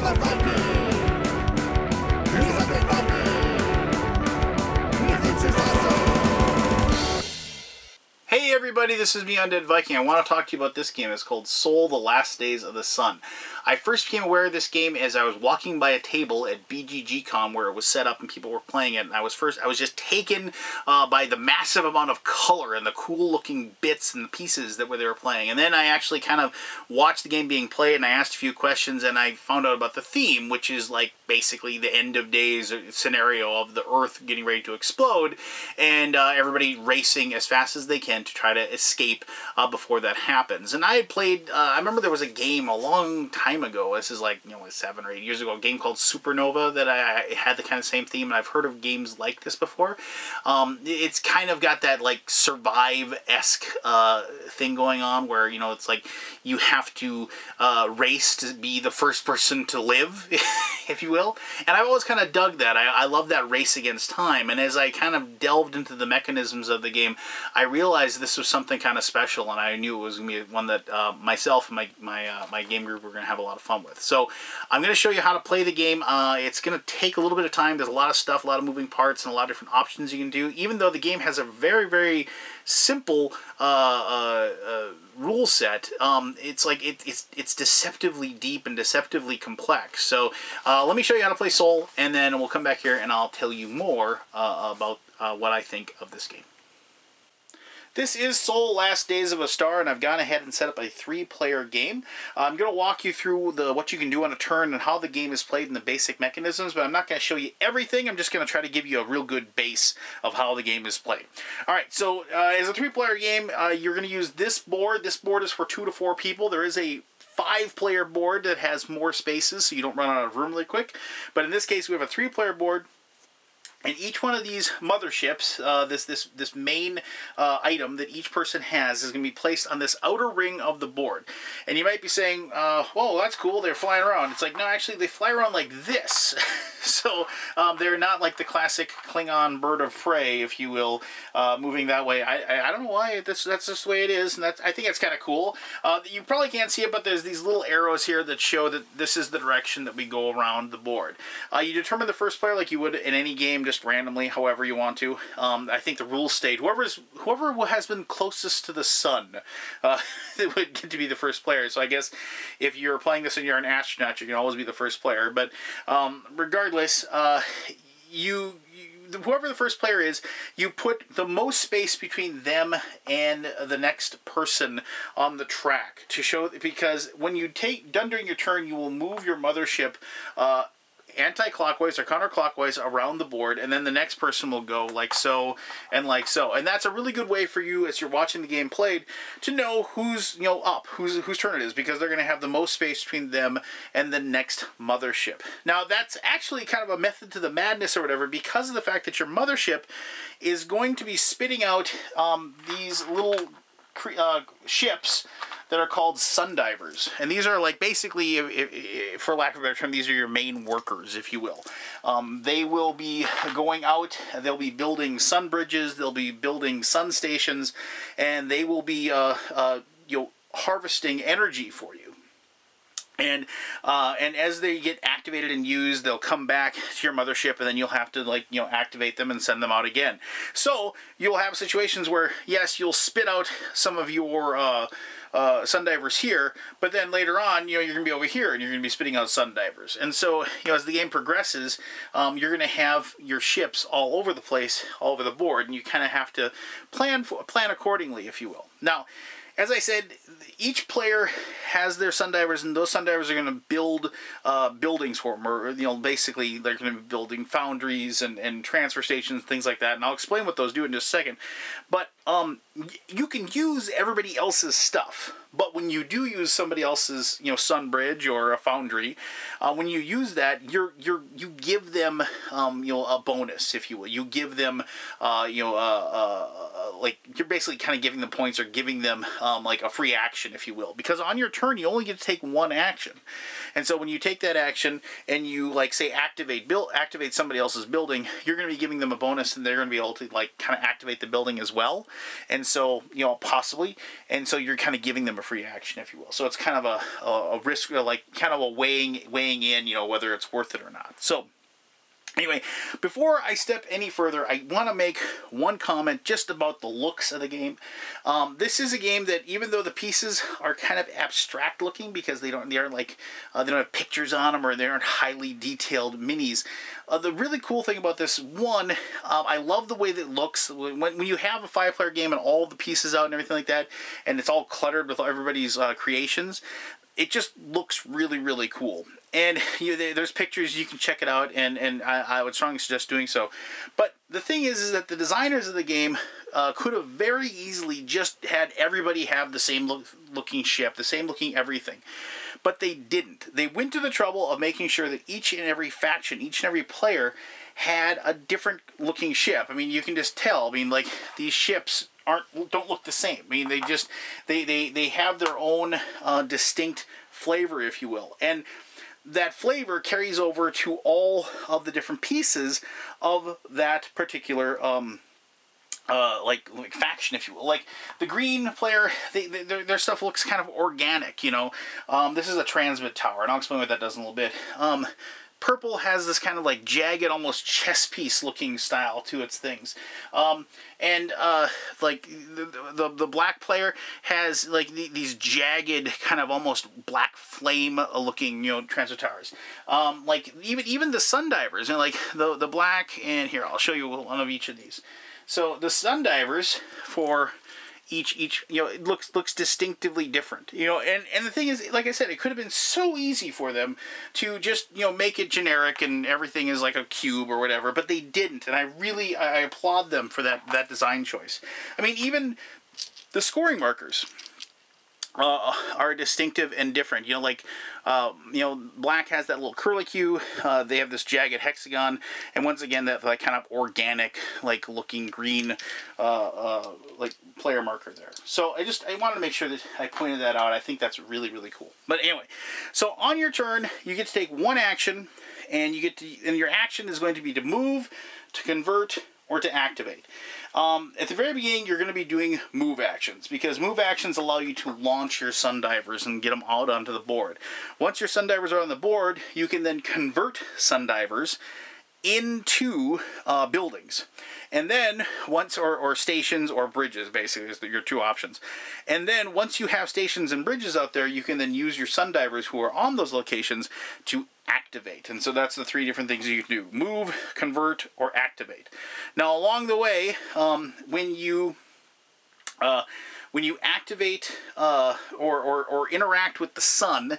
Hey everybody, this is me, Undead Viking. I want to talk to you about this game. It's called Soul: The Last Days of the Sun. I first became aware of this game as I was walking by a table at BGG-Con where it was set up and people were playing it. And I was just taken by the massive amount of color and the cool looking bits and the pieces that they were playing. And then I actually kind of watched the game being played and I asked a few questions and I found out about the theme, which is like basically the end of days scenario of the Earth getting ready to explode and everybody racing as fast as they can to try to escape before that happens. And I had played, I remember there was a game a long time ago, this is like, 7 or 8 years ago, a game called Supernova that I had the kind of same theme, and I've heard of games like this before. It's kind of got that like Survive-esque thing going on where, it's like you have to race to be the first person to live, if you will. And I've always kind of dug that. I love that race against time, and as I kind of delved into the mechanisms of the game, I realized this was something kind of special, and I knew it was going to be one that myself and my game group were going to have a lot of fun with. So I'm going to show you how to play the game. It's going to take a little bit of time. There's a lot of stuff, a lot of moving parts, and a lot of different options you can do, even though the game has a very, very simple rule set. It's like it's deceptively deep and deceptively complex. So let me show you how to play Soul, and then we'll come back here and I'll tell you more about what I think of this game. This is Soul: Last Days of a Star, and I've gone ahead and set up a 3-player game. I'm going to walk you through what you can do on a turn and how the game is played and the basic mechanisms, but I'm not going to show you everything. I'm just going to try to give you a real good base of how the game is played. Alright, so as a 3-player game, you're going to use this board. This board is for 2 to 4 people. There is a 5-player board that has more spaces, so you don't run out of room really quick. But in this case, we have a 3-player board. And each one of these motherships, this main item that each person has, is going to be placed on this outer ring of the board. And you might be saying, whoa, that's cool, they're flying around. It's like, no, actually, they fly around like this. So they're not like the classic Klingon bird of prey, if you will, moving that way. I don't know why, that's just the way it is, and I think it's kind of cool. You probably can't see it, but there's these little arrows here that show that this is the direction that we go around the board. You determine the first player like you would in any game, just randomly, however you want to. I think the rules state whoever has been closest to the sun would get to be the first player. So I guess if you're playing this and you're an astronaut, you can always be the first player. But regardless, whoever the first player is, you put the most space between them and the next person on the track to show, because when you done during your turn, you will move your mothership anti-clockwise or counterclockwise around the board, and then the next person will go like so and like so. And that's a really good way for you, as you're watching the game played, to know who's up, whose turn it is, because they're going to have the most space between them and the next mothership. Now that's actually kind of a method to the madness or whatever, because of the fact that your mothership is going to be spitting out these little ships that are called sun divers, and these are like basically, for lack of a better term, these are your main workers, if you will. They will be going out, they'll be building sun bridges, they'll be building sun stations, and they will be harvesting energy for you. And as they get activated and used, they'll come back to your mothership, and then you'll have to activate them and send them out again. So you'll have situations where, yes, you'll spit out some of your sun divers here, but then later on, you're going to be over here and you're going to be spitting out sun divers. And so, as the game progresses, you're going to have your ships all over the place, all over the board, and you kind of have to plan accordingly, if you will. Now, as I said, each player has their sun divers, and those sun divers are going to build buildings for them, or basically they're going to be building foundries and transfer stations, things like that. And I'll explain what those do in just a second. But you can use everybody else's stuff. But when you do use somebody else's, sun bridge or a foundry, when you use that, you give them, a bonus, if you will. You give them, like you're basically kind of giving them points or giving them like a free action, if you will. Because on your turn, you only get to take one action. And so when you take that action and you, like, say, activate somebody else's building, you're going to be giving them a bonus, and they're going to be able to, like, kind of activate the building as well. And so, possibly. And so you're kind of giving them a free action, if you will. So it's kind of a risk, like kind of a weighing in, you know, whether it's worth it or not. So anyway, before I step any further, I want to make one comment just about the looks of the game. This is a game that, even though the pieces are kind of abstract looking because they don't have pictures on them, or they aren't highly detailed minis. The really cool thing about this, one, I love the way that it looks. When you have a 5-player game and all the pieces out and everything like that, and it's all cluttered with everybody's creations, it just looks really, really cool. And there's pictures, you can check it out, and I would strongly suggest doing so. But the thing is that the designers of the game could have very easily just had everybody have the same looking ship, the same looking everything. But they didn't. They went to the trouble of making sure that each and every faction, each and every player had a different looking ship. I mean, you can just tell. I mean, like, these ships don't look the same. I mean, they have their own distinct flavor, if you will. And that flavor carries over to all of the different pieces of that particular like faction, if you will. Like the green player, their stuff looks kind of organic, you know. This is a transmit tower, and I'll explain what that does in a little bit. Purple has this kind of like jagged, almost chess piece looking style to its things. Like the black player has like these jagged, kind of almost black flame looking, you know, transfer towers. Like even the sun divers, and like the black, and here I'll show you one of each of these. So the sun divers for each you know, it looks distinctively different, you know. And the thing is, like I said, it could have been so easy for them to just, you know, make it generic and everything is like a cube or whatever, but they didn't, and I applaud them for that design choice. I mean, even the scoring markers are distinctive and different. You know, like, you know, black has that little curlicue. They have this jagged hexagon, and once again, that like kind of organic, like looking green, like player marker there. So I wanted to make sure that I pointed that out. I think that's really, really cool. But anyway, so on your turn, you get to take one action, and and your action is going to be to move, to convert, or to activate. At the very beginning, you're going to be doing move actions, because move actions allow you to launch your sun divers and get them out onto the board. Once your sun divers are on the board, you can then convert sun divers into buildings, and then once or stations or bridges, basically, is your two options. And then once you have stations and bridges out there, you can then use your sun divers who are on those locations to activate. And so that's the three different things you can do: move, convert, or activate. Now along the way, when you activate or interact with the sun,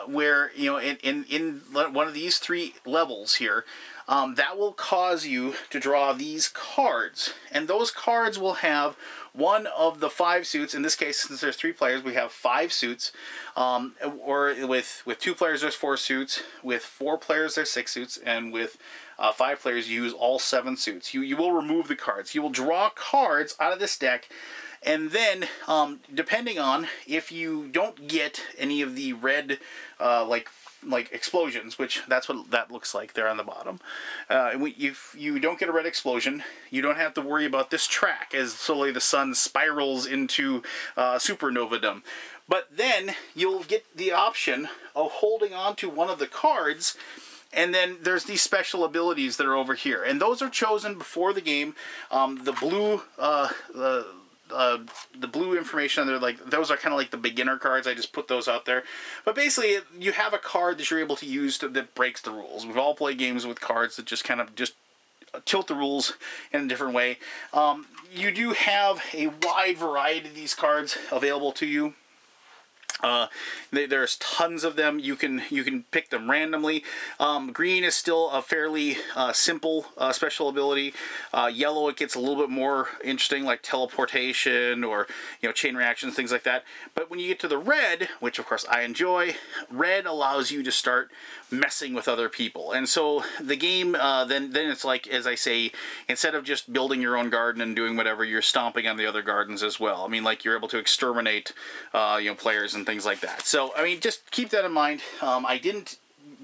where, you know, in one of these three levels here, that will cause you to draw these cards, and those cards will have one of the 5 suits. In this case, since there's 3 players, we have 5 suits. Or with 2 players, there's 4 suits. With 4 players, there's 6 suits, and with 5 players, you use all 7 suits. You will remove the cards. You will draw cards out of this deck, and then depending on if you don't get any of the red like explosions, which that's what that looks like there on the bottom. If you don't get a red explosion, you don't have to worry about this track as slowly the sun spirals into supernova-dom. But then you'll get the option of holding on to one of the cards, and then there's these special abilities that are over here, and those are chosen before the game. The blue information on there, like, those are kind of like the beginner cards. I just put those out there. But basically, you have a card that you're able to use that breaks the rules. We've all played games with cards that just kind of tilt the rules in a different way. You do have a wide variety of these cards available to you. There's tons of them. You can pick them randomly. Green is still a fairly simple special ability. Yellow, it gets a little bit more interesting, like teleportation or, you know, chain reactions, things like that. But when you get to the red, which of course I enjoy, red allows you to start messing with other people. And so the game, then it's like, as I say, instead of just building your own garden and doing whatever, you're stomping on the other gardens as well. I mean, like, you're able to exterminate, you know, players and things like that. So, I mean, just keep that in mind. I didn't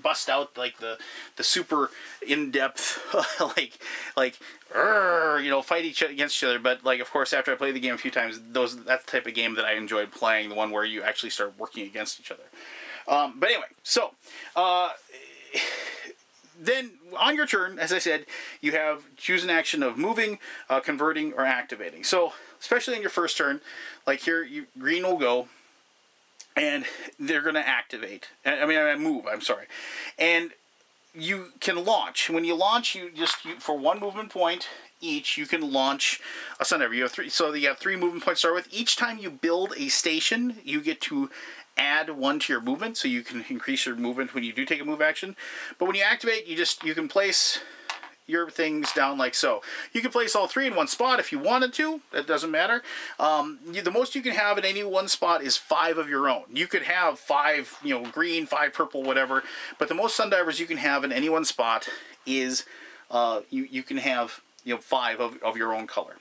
bust out like the super in-depth fight against each other. But like, of course, after I played the game a few times, that's the type of game that I enjoyed playing, the one where you actually start working against each other. But anyway, so then on your turn, as I said, you have choose an action of moving, converting, or activating. So especially in your first turn, like here, green will go, and they're going to activate. I mean, move. I'm sorry, and you can launch. When you launch, for one movement point each, you can launch a Sundiver. You have three, so you have 3 movement points to start with. Each time you build a station, you get to add 1 to your movement, so you can increase your movement when you do take a move action. But when you activate, you can place your things down like so. You can place all 3 in one spot if you wanted to. That doesn't matter. The most you can have in any one spot is 5 of your own. You could have 5, green, 5 purple, whatever. But the most Sundivers you can have in any one spot is you can have 5 of your own color.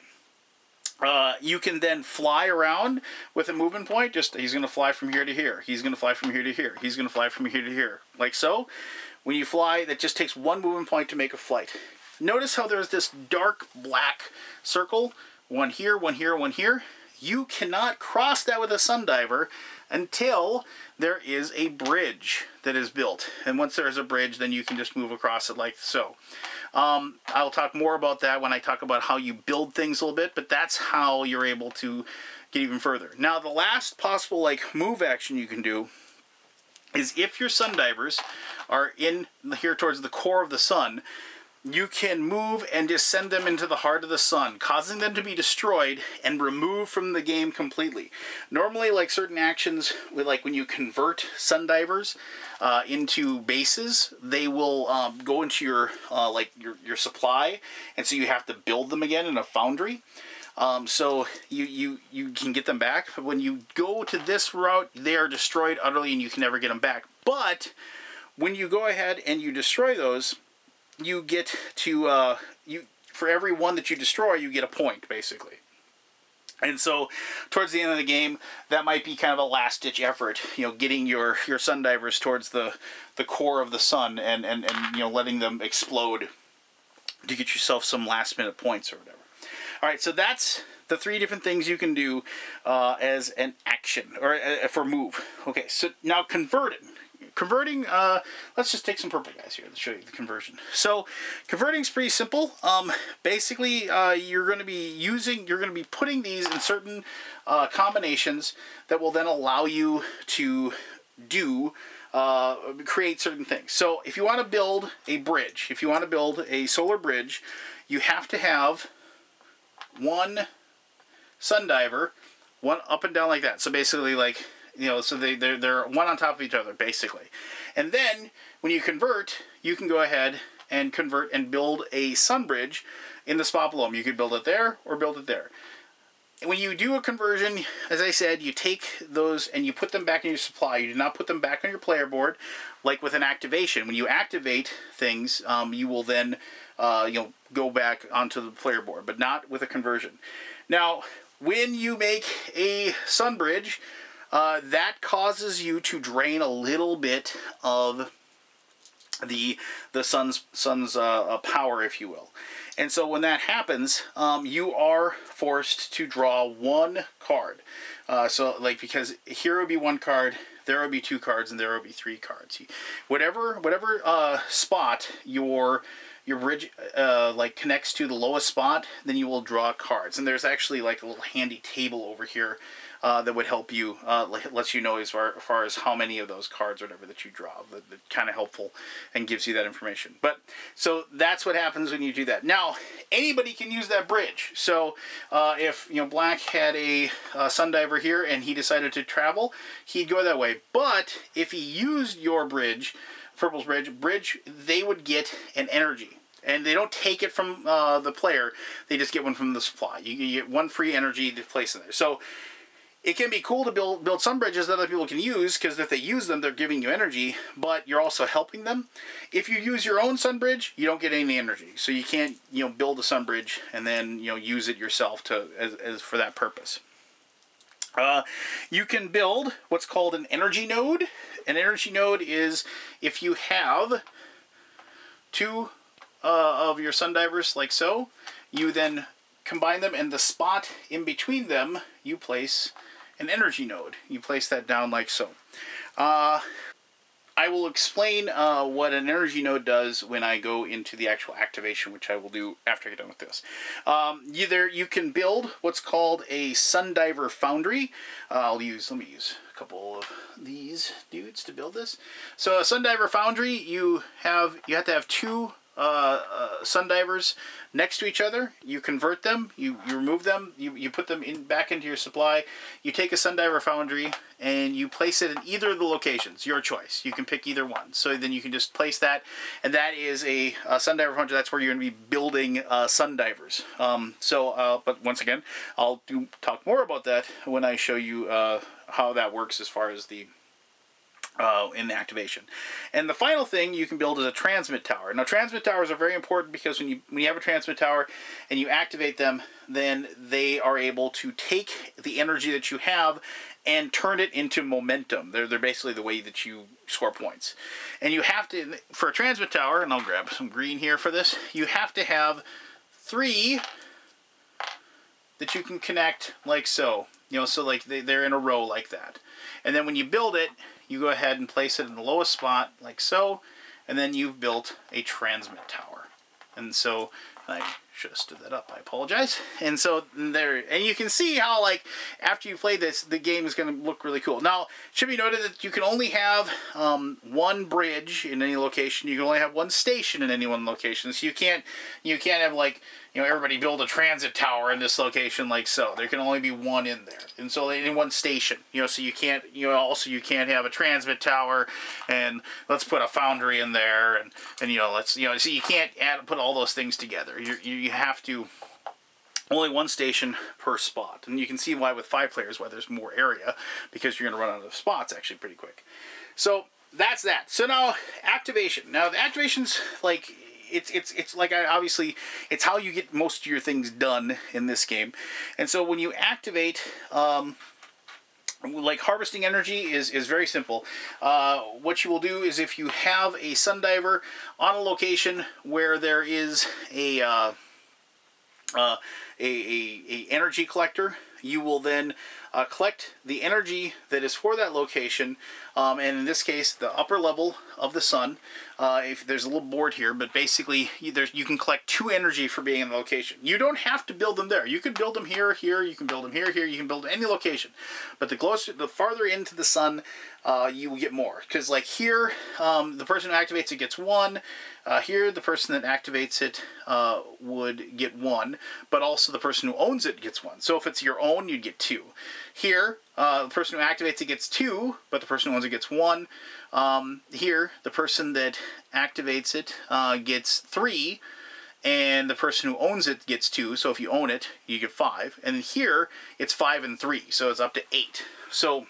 You can then fly around with a movement point. He's going to fly from here to here. He's going to fly from here to here. He's going to fly from here to here, like so. When you fly, that just takes 1 movement point to make a flight. Notice how there's this dark black circle, 1 here, 1 here, 1 here. You cannot cross that with a Sundiver until there is a bridge that is built. And once there is a bridge, then you can just move across it like so. I'll talk more about that when I talk about how you build things a little bit, but that's how you're able to get even further. Now, the last possible move action you can do is if your Sundivers are in here towards the core of the sun, you can move and just send them into the heart of the sun, causing them to be destroyed and removed from the game completely. Normally, like certain actions, when you convert Sundivers into bases, they will go into your supply, and so you have to build them again in a foundry. So you can get them back, but when you go to this route, they are destroyed utterly and you can never get them back. But when you go ahead and you destroy those, you get to, for every one that you destroy, you get a point, basically. And so, towards the end of the game, that might be kind of a last-ditch effort, getting your Sundivers towards the core of the sun and letting them explode to get yourself some last-minute points or whatever. All right, so that's the 3 different things you can do as an action, or for move. Okay, so now converting. Converting, let's just take some purple guys here to show you the conversion. So, converting is pretty simple. Basically, you're going to be putting these in certain combinations that will then allow you to create certain things. So, if you want to build a bridge, if you want to build a solar bridge, you have to have 1 Sundiver, 1 up and down like that. So basically, so they're one on top of each other, basically. And then, when you convert, you can go ahead and convert and build a sun bridge in the spot below them. You could build it there or build it there. And when you do a conversion, as I said, you take those and you put them back in your supply. You do not put them back on your player board, like with an activation. When you activate things, you will then go back onto the player board, but not with a conversion. Now, when you make a sun bridge, that causes you to drain a little bit of the sun's power, if you will. And so when that happens, you are forced to draw 1 card. Because here would be 1 card, there would be 2 cards, and there would be 3 cards. Whatever spot your bridge connects to the lowest spot, then you will draw cards. And there's actually a little handy table over here that would help you, lets you know as far as how many of those cards or whatever that you draw. That's kind of helpful and gives you that information. But so that's what happens when you do that. Now, anybody can use that bridge. So if Black had a Sundiver here and he decided to travel, he'd go that way. But if he used your bridge, Purple's bridge, they would get an energy. And they don't take it from the player, they just get one from the supply. You get 1 free energy to place in there. So it can be cool to build some bridges that other people can use, because if they use them, they're giving you energy, but you're also helping them. If you use your own sun bridge, you don't get any energy. So you can't build a sun bridge and then use it yourself as for that purpose. You can build what's called an energy node. An energy node is if you have two of your Sundivers like so, you then combine them, and the spot in between them, you place an energy node. You place that down like so. I will explain what an energy node does when I go into the actual activation, which I will do after I get done with this. You can build what's called a Sundiver Foundry. Let me use a couple of these dudes to build this. So a Sundiver Foundry, you have to have two Sundivers next to each other. You convert them, you remove them, you put them back into your supply. You take a Sundiver Foundry and you place it in either of the locations, your choice. You can pick either one. So then you can just place that, and that is a Sundiver Foundry. That's where you're going to be building Sundivers. But once again, I'll talk more about that when I show you how that works as far as the in the activation. And the final thing you can build is a transmit tower. Now, transmit towers are very important because when you have a transmit tower and you activate them, then they are able to take the energy that you have and turn it into momentum. They're basically the way that you score points. And you have to, for a transmit tower, and I'll grab some green here for this, you have to have 3 that you can connect like so. So like they're in a row like that. And then when you build it, you go ahead and place it in the lowest spot like so, and then you've built a transmit tower. And so I should have stood that up, I apologize. And so there, and you can see how, like, after you play this, the game is going to look really cool. Now, it should be noted that you can only have one bridge in any location. You can only have one station in any one location. So you can't have, like, everybody build a transit tower in this location like so. There can only be one in there. And so in one station, so you can't, also you can't have a transmit tower and let's put a foundry in there and so you can't put all those things together. You have to, only one station per spot. And you can see why with 5 players, why there's more area, because you're going to run out of spots actually pretty quick. So that's that. So now activation. Now the activation's like, it's like, obviously, it's how you get most of your things done in this game. And so when you activate, like harvesting energy is very simple. What you will do is if you have a Sundiver on a location where there is a energy collector, you will then collect the energy that is for that location, and in this case the upper level of the sun. If there's a little board here, but basically you can collect 2 energy for being in the location. You don't have to build them there. You can build them here, you can build them here, you can build any location. But the farther into the sun, you will get more. Because like here, the person who activates it gets 1. Here, the person that activates it would get 1, but also the person who owns it gets 1. So if it's your own, you'd get 2. Here, the person who activates it gets 2, but the person who owns it gets 1. Here, the person that activates it gets 3, and the person who owns it gets 2. So if you own it, you get 5. And here, it's 5 and 3, so it's up to 8. So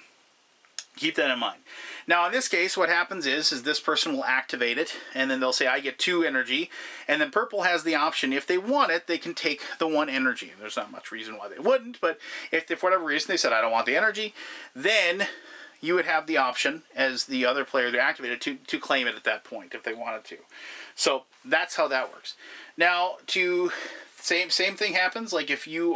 keep that in mind. Now, in this case, what happens is this person will activate it, and then they'll say, I get 2 energy, and then purple has the option, if they want it, they can take the 1 energy. And there's not much reason why they wouldn't, but if for whatever reason they said, I don't want the energy, then you would have the option, as the other player that activated, to claim it at that point, if they wanted to. So that's how that works. Now, same thing happens, like if you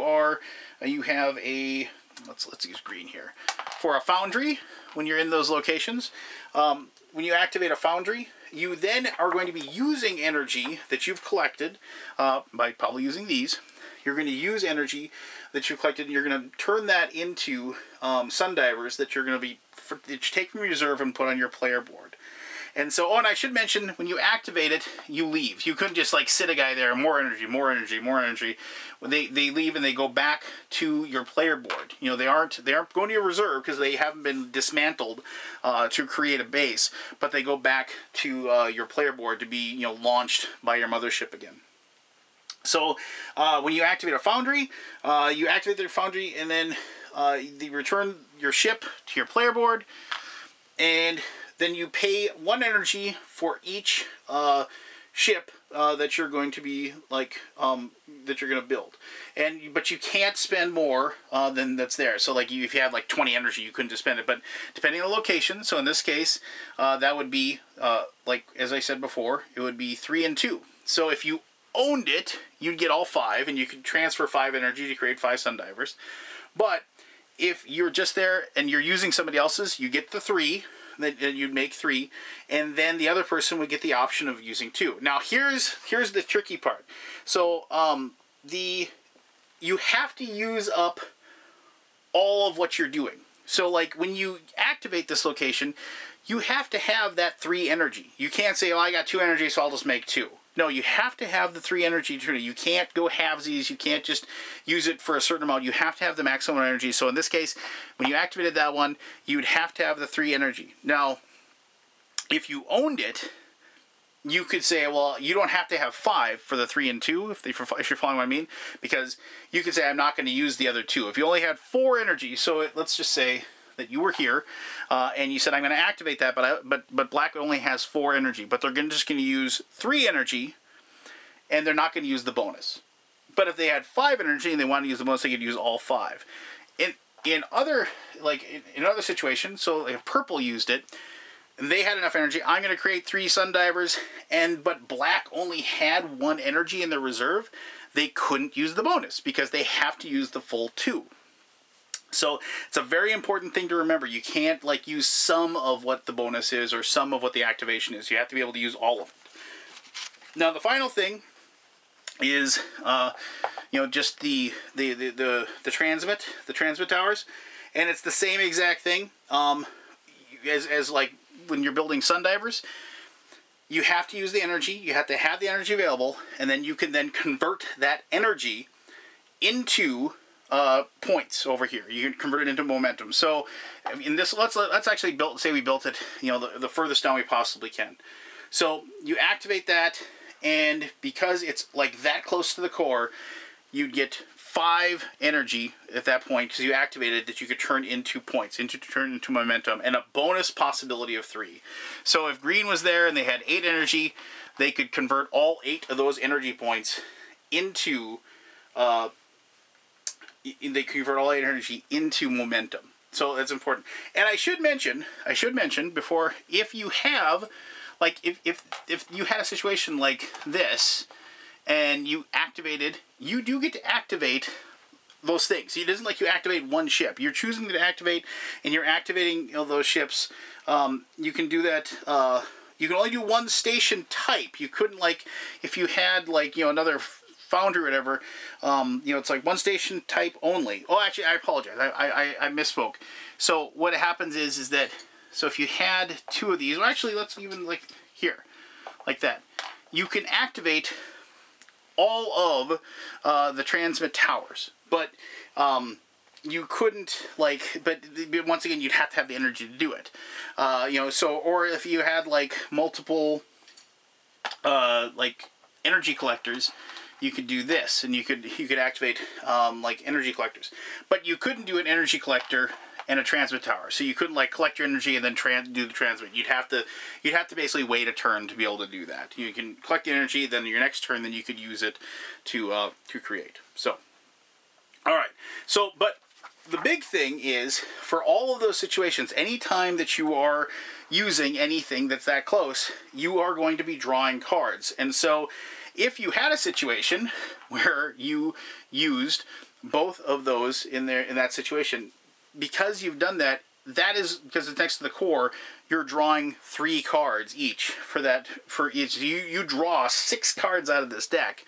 have a, let's use green here. For a foundry, when you're in those locations, when you activate a foundry, you then are going to be using energy that you've collected by probably using these. You're going to use energy that you've collected, and you're going to turn that into Sundivers that you're going to that you take from your reserve and put on your player board. And so, and I should mention, when you activate it, you leave. You couldn't just like sit a guy there, more energy, more energy, more energy. They leave and they go back to your player board. They aren't going to your reserve because they haven't been dismantled to create a base, but they go back to your player board to be launched by your mothership again. So when you activate a foundry, you activate the foundry, and then they return your ship to your player board, and then you pay 1 energy for each ship that you're going to be like that you're going to build, but you can't spend more than that's there. So like if you have like 20 energy, you couldn't just spend it. But depending on the location, so in this case, that would be like as I said before, it would be 3 and 2. So if you owned it, you'd get all 5, and you could transfer 5 energy to create 5 Sundivers. But if you're just there and you're using somebody else's, you get the 3. Then you'd make 3, and then the other person would get the option of using 2. Now here's the tricky part. So you have to use up all of what you're doing. So like when you activate this location, you have to have that 3 energy. You can't say, oh, I got 2 energy, so I'll just make 2. No, you have to have the 3 energy. You can't go halvesies. You can't just use it for a certain amount. You have to have the maximum energy. So in this case, when you activated that one, you'd have to have the 3 energy. Now, if you owned it, you could say, well, you don't have to have 5 for the 3 and 2, if you're following what I mean, because you could say, I'm not going to use the other 2. If you only had 4 energy, so let's just say that you were here, and you said, I'm going to activate that, but black only has 4 energy, but they're just going to use 3 energy, and they're not going to use the bonus. But if they had 5 energy and they wanted to use the bonus, they could use all 5. In other situations, so if purple used it, and they had enough energy, I'm going to create 3 Sundivers, but black only had 1 energy in their reserve, they couldn't use the bonus, because they have to use the full 2. So it's a very important thing to remember. You can't like use some of what the bonus is or some of what the activation is. You have to be able to use all of it. Now the final thing is just the transmit towers, and it's the same exact thing as like when you're building Sundivers. You have to use the energy. You have to have the energy available, and then you can then convert that energy into points over here. You can convert it into momentum. So in this, let's actually say we built it, the furthest down we possibly can. So you activate that, and because it's like that close to the core, you'd get 5 energy at that point, because you activated that you could turn into points, turn into momentum, and a bonus possibility of 3. So if green was there and they had 8 energy, they could convert all 8 of those energy points into momentum. So that's important. And I should mention before, if you have, like, if you had a situation like this, and you activated, you do get to activate those things. It isn't like you activate one ship. You're choosing to activate, and you're activating those ships. You can do that. You can only do one station type. You couldn't, like, if you had, like, another Foundry or whatever, it's like one station type only. Oh, actually, I apologize. I misspoke. So what happens is that, so if you had 2 of these, well, actually, let's even, like, here, like that. You can activate all of the transmit towers, but you couldn't, like, but once again, you'd have to have the energy to do it. Or if you had, like, multiple, like, energy collectors, you could do this, and you could activate like energy collectors, but you couldn't do an energy collector and a transmit tower. So you couldn't like collect your energy and then do the transmit. You'd have to basically wait a turn to be able to do that. You can collect the energy, then your next turn, then you could use it to create. So, all right. So, but the big thing is, for all of those situations, anytime that you are using anything that's that close, you are going to be drawing cards. And so if you had a situation where you used both of those in that situation, because you've done that, that is because it's next to the core, you're drawing 3 cards each for each. You draw 6 cards out of this deck,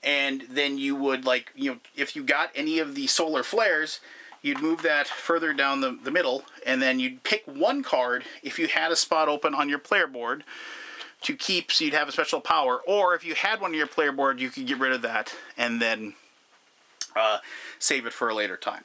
and then you would, like, if you got any of the solar flares, you'd move that further down the middle, and then you'd pick 1 card if you had a spot open on your player board to keep, so you'd have a special power. Or if you had one on your player board, you could get rid of that and then save it for a later time.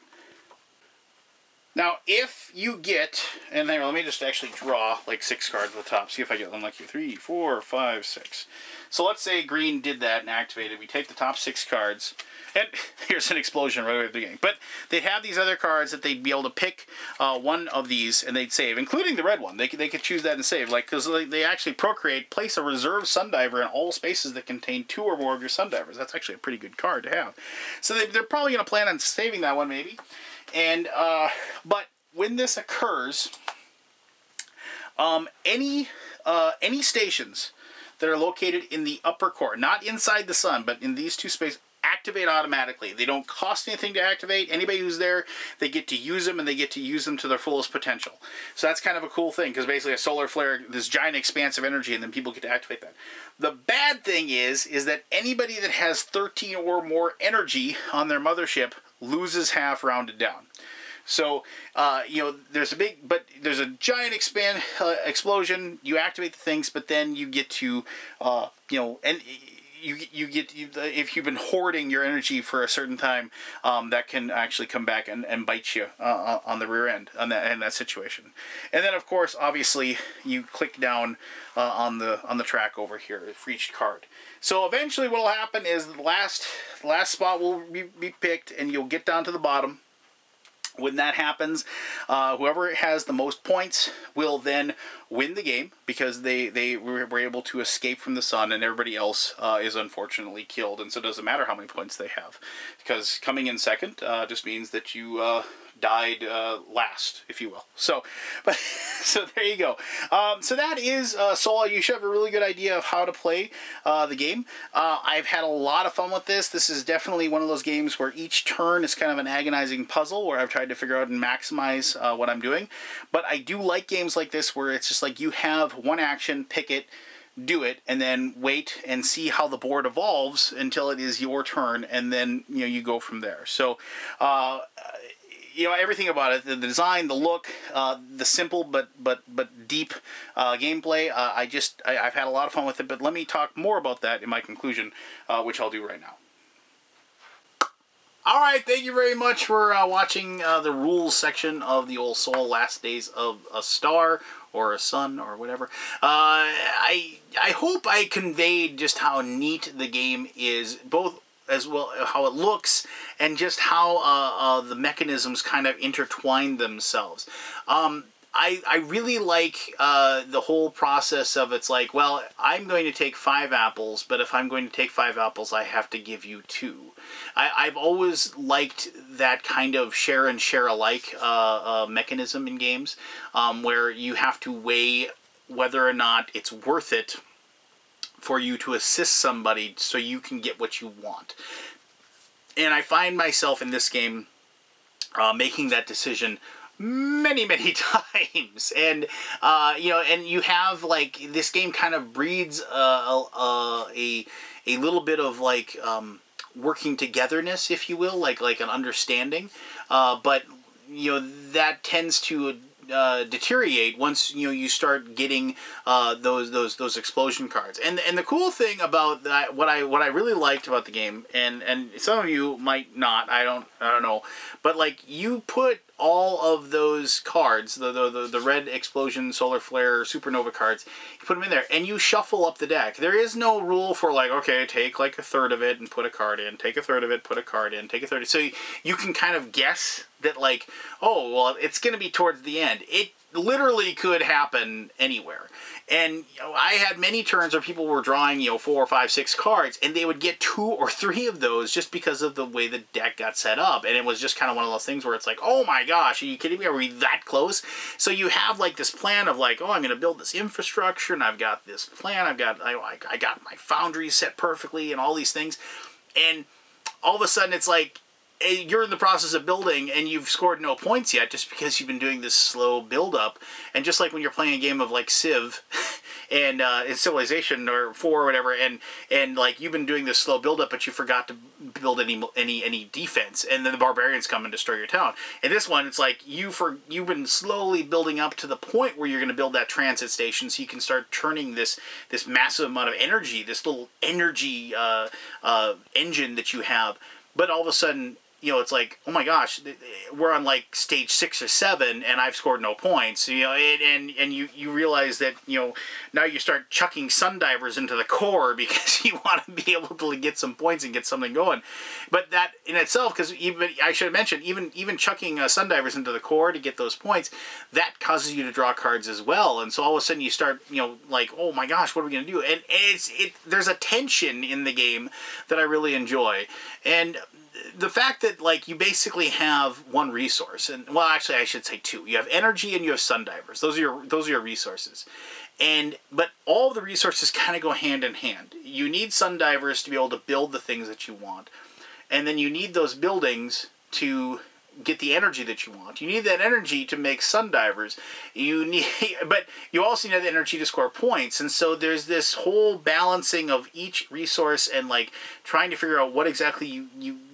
Now, if you get, and then let me just actually draw like 6 cards at the top. See if I get unlucky. 3, 4, 5, 6. So let's say green did that and activated. We take the top 6 cards, and here's an explosion right away at the beginning. But they'd have these other cards that they'd be able to pick one of these, and they'd save, including the red one. They could choose that and save, like, because they actually procreate. Place a reserve Sundiver in all spaces that contain 2 or more of your Sundivers. That's actually a pretty good card to have. So they're probably going to plan on saving that one, maybe. And but when this occurs, any stations that are located in the upper core, not inside the sun, but in these 2 spaces, activate automatically. They don't cost anything to activate. Anybody who's there, they get to use them, and they get to use them to their fullest potential. So that's kind of a cool thing, because basically a solar flare, this giant expanse of energy, and then people get to activate that. The bad thing is that anybody that has 13 or more energy on their mothership loses half rounded down. So, you know, there's a giant explosion. You activate the things, but then you get to, you know, and if you've been hoarding your energy for a certain time, that can actually come back and bite you on the rear end in that situation. And then, of course, obviously, you click down on the track over here for each card. So eventually, what will happen is the last spot will be picked, and you'll get down to the bottom. When that happens, whoever has the most points will then win the game, because they were able to escape from the sun, and everybody else is unfortunately killed. And so it doesn't matter how many points they have, because coming in second just means that you died last, if you will. So, so there you go. So that is Soul. You should have a really good idea of how to play the game. I've had a lot of fun with this. This is definitely one of those games where each turn is kind of an agonizing puzzle, where I've tried to figure out and maximize what I'm doing. But I do like games like this, where it's just like you have one action, pick it, do it, and then wait and see how the board evolves until it is your turn, and then, you know, you go from there. So you know, everything about it, the design, the look, the simple but deep gameplay, I've had a lot of fun with it. But let me talk more about that in my conclusion, which I'll do right now. All right, thank you very much for watching the rules section of the old Soul Last Days of a Star, or a Sun, or whatever. I hope I conveyed just how neat the game is, both as well how it looks, and just how the mechanisms kind of intertwine themselves. I really like the whole process of, it's like, well, I'm going to take 5 apples, but if I'm going to take 5 apples, I have to give you 2. I've always liked that kind of share and share alike mechanism in games, where you have to weigh whether or not it's worth it for you to assist somebody so you can get what you want. And I find myself in this game making that decision many times. And you know, and you have, like, this game kind of breeds a little bit of, like, working togetherness, if you will, like an understanding, but you know, that tends to deteriorate once, you know, you start getting those explosion cards. And the cool thing about that, what I really liked about the game, and some of you might not, I don't know, but like, you put all of those cards, the red explosion, solar flare, supernova cards, you put them in there, and you shuffle up the deck. There is no rule for, like, okay, take like a third of it and put a card in, take a third of it, put a card in, take a third. So you can kind of guess that, like, oh, well, it's going to be towards the end. It literally could happen anywhere. And, you know, I had many turns where people were drawing, you know, 4, 5, 6 cards, and they would get 2 or 3 of those just because of the way the deck got set up. And it was just kind of one of those things where it's like, oh my gosh, are you kidding me? Are we that close? So you have, like, this plan of, like, oh, I'm going to build this infrastructure, and I've got this plan, I got my Foundry set perfectly, and all these things. And all of a sudden, it's like, you're in the process of building, and you've scored no points yet, just because you've been doing this slow build-up. And just like when you're playing a game of, like, Civ, and Civilization or 4 or whatever, and like, you've been doing this slow build-up, but you forgot to build any defense, and then the barbarians come and destroy your town. In this one, it's like, you've been slowly building up to the point where you're going to build that transit station, so you can start turning this massive amount of energy, this little energy engine that you have. But all of a sudden, you know, it's like, oh my gosh, we're on like stage 6 or 7 and I've scored no points, you know, and you realize that, you know, now you start chucking Sundivers into the core because you want to be able to get some points and get something going. But that in itself, because even, I should have mentioned, even chucking Sundivers into the core to get those points, that causes you to draw cards as well. And so all of a sudden you start, you know, like, oh my gosh, what are we going to do? And there's a tension in the game that I really enjoy. And the fact that, like, you basically have one resource, and, well, actually, I should say two. You have energy and you have Sundivers. Those are your resources. But all of the resources kind of go hand in hand. You need Sundivers to be able to build the things that you want. And then you need those buildings to get the energy that you want. You need that energy to make Sundivers. But you also need the energy to score points. And so there's this whole balancing of each resource and, like, trying to figure out what exactly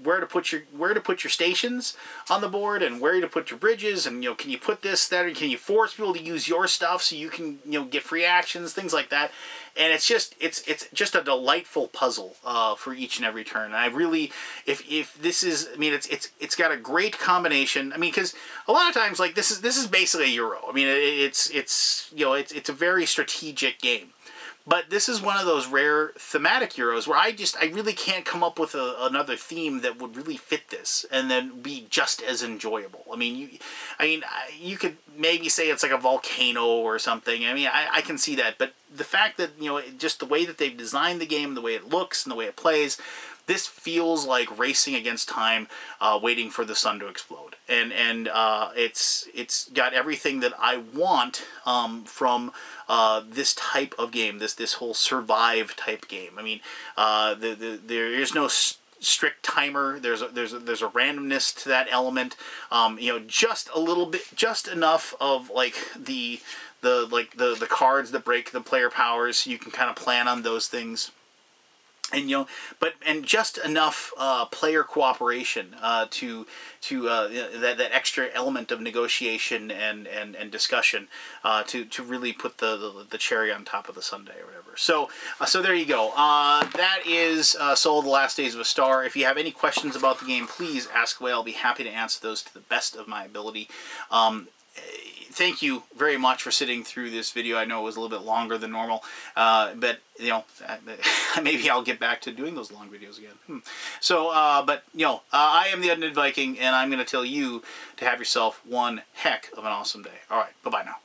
where to put your stations on the board and where to put your bridges, and, you know, can you put this, that, or can you force people to use your stuff so you can, you know, get free actions, things like that. And it's just a delightful puzzle for each and every turn. And I really, if this is, I mean, it's got a great combination. I mean, because a lot of times, like, this is basically a Euro. I mean, it's you know, it's a very strategic game. But this is one of those rare thematic Euros where I really can't come up with another theme that would really fit this and then be just as enjoyable. I mean, you could maybe say it's like a volcano or something. I mean, I can see that. But the fact that, you know, just the way that they've designed the game, the way it looks and the way it plays, this feels like racing against time, waiting for the sun to explode. And it's got everything that I want from this type of game, this whole survive type game. I mean, there is no strict timer. There's a randomness to that element. You know, just a little bit, just enough of, like, the cards that break the player powers, so you can kind of plan on those things. And, you know, and just enough player cooperation to that extra element of negotiation and discussion to really put the cherry on top of the sundae or whatever. So there you go. That is Soul: The Last Days of a Star. If you have any questions about the game, please ask away. I'll be happy to answer those to the best of my ability. Thank you very much for sitting through this video. I know it was a little bit longer than normal, but, you know, maybe I'll get back to doing those long videos again. So, but, you know, I am the Undead Viking, and I'm going to tell you to have yourself one heck of an awesome day. All right, bye-bye now.